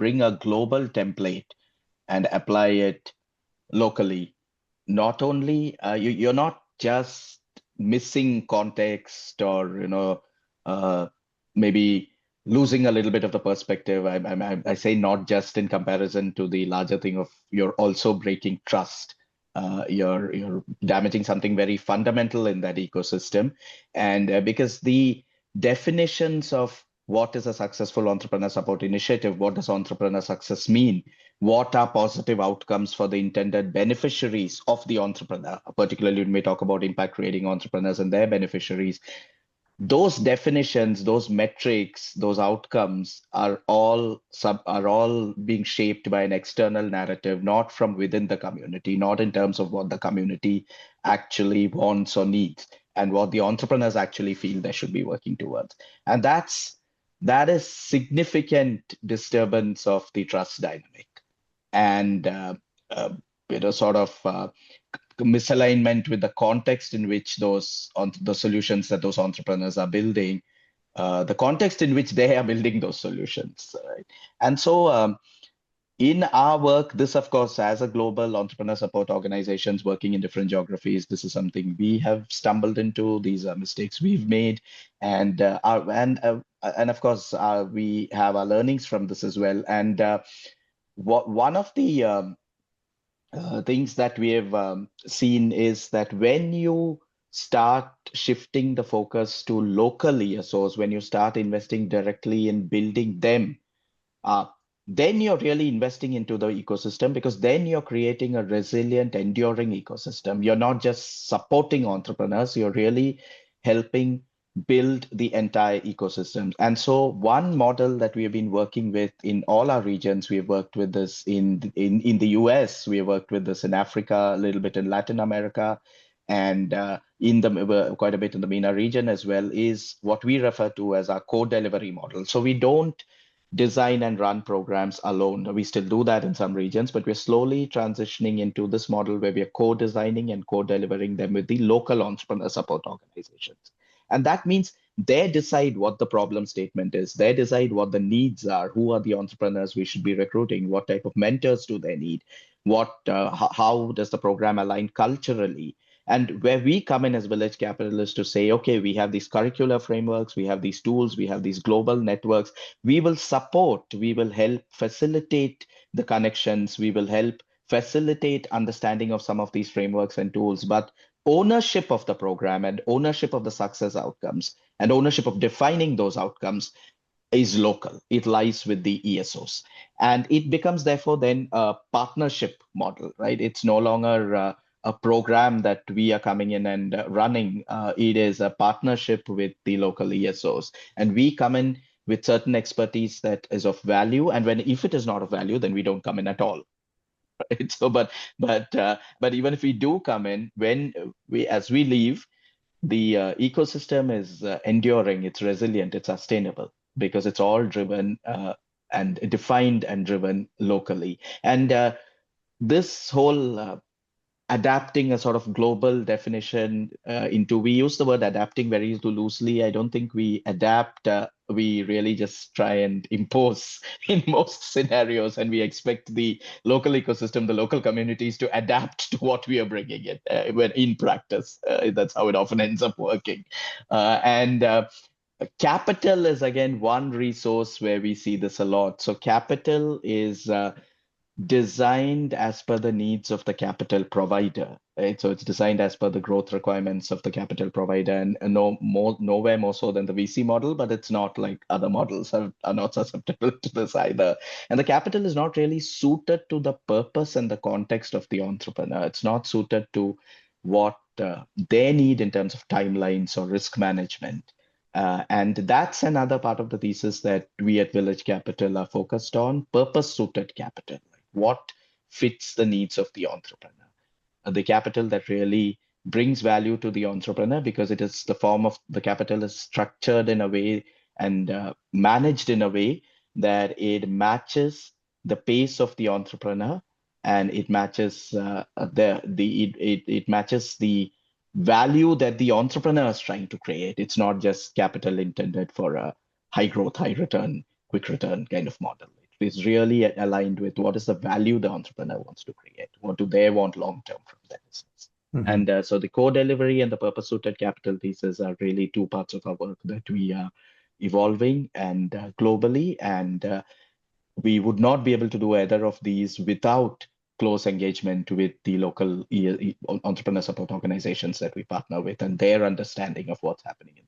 bring a global template and apply it locally, not only you're not just missing context or maybe losing a little bit of the perspective. I say not just in comparison to the larger thing of you're also breaking trust. You're damaging something very fundamental in that ecosystem, and because the definitions of what is a successful entrepreneur support initiative, what does entrepreneur success mean, what are positive outcomes for the intended beneficiaries of the entrepreneur, particularly when we talk about impact creating entrepreneurs and their beneficiaries. Those definitions, those metrics, those outcomes are all being shaped by an external narrative, not from within the community, not in terms of what the community actually wants or needs, and what the entrepreneurs actually feel they should be working towards. And that is significant disturbance of the trust dynamic, and uh, sort of misalignment with the context in which the solutions that those entrepreneurs are building, the context in which they are building those solutions, right? And so in our work, this, of course, as a global entrepreneur support organizations working in different geographies, this is something we have stumbled into. These are mistakes we've made, and of course, we have our learnings from this as well. And one of the things that we have seen is that when you start shifting the focus to local ESOs, when you start investing directly in building them, uh, then you're really investing into the ecosystem, because then you're creating a resilient, enduring ecosystem. You're not just supporting entrepreneurs, you're really helping build the entire ecosystem. And so one model that we have been working with in all our regions, we have worked with this in the US, we have worked with this in Africa, a little bit in Latin America, and quite a bit in the MENA region as well, is what we refer to as our co-delivery model. So we don't design and run programs alone. We still do that in some regions, but we're slowly transitioning into this model where we are co-designing and co-delivering them with the local entrepreneur support organizations. And that means they decide what the problem statement is. They decide what the needs are. Who are the entrepreneurs we should be recruiting? What type of mentors do they need? How does the program align culturally? And where we come in as Village Capital is to say, okay, we have these curricular frameworks, we have these tools, we have these global networks. We will support, we will help facilitate the connections, we will help facilitate understanding of some of these frameworks and tools. But ownership of the program and ownership of the success outcomes and ownership of defining those outcomes is local. It lies with the ESOs. And it becomes, therefore, then a partnership model, right? It's no longer a program that we are coming in and running. It is a partnership with the local ESOs. And we come in with certain expertise that is of value. And if it is not of value, then we don't come in at all. Right? So, but even if we do come in, as we leave, the ecosystem is enduring, it's resilient, it's sustainable, because it's all driven and defined and driven locally. And this whole adapting a sort of global definition we use the word adapting very too loosely. I don't think we adapt. We really just try and impose in most scenarios, and we expect the local ecosystem, the local communities to adapt to what we are bringing in when in practice. That's how it often ends up working. And capital is, again, one resource where we see this a lot. So capital is designed as per the needs of the capital provider, right? So it's designed as per the growth requirements of the capital provider, and nowhere more so than the VC model, but it's not like other models are not susceptible to this either. And the capital is not really suited to the purpose and the context of the entrepreneur. It's not suited to what they need in terms of timelines or risk management. And that's another part of the thesis that we at Village Capital are focused on: purpose-suited capital. What fits the needs of the entrepreneur? The capital that really brings value to the entrepreneur, because it is the form of the capital is structured in a way and managed in a way that it matches the pace of the entrepreneur, and it matches it matches the value that the entrepreneur is trying to create. It's not just capital intended for a high growth, high return, quick return kind of model. It is really aligned with what is the value the entrepreneur wants to create. What do they want long term from their business? And so the core delivery and the purpose suited capital pieces are really two parts of our work that we are evolving and globally. And we would not be able to do either of these without close engagement with the local entrepreneur support organizations that we partner with and their understanding of what's happening in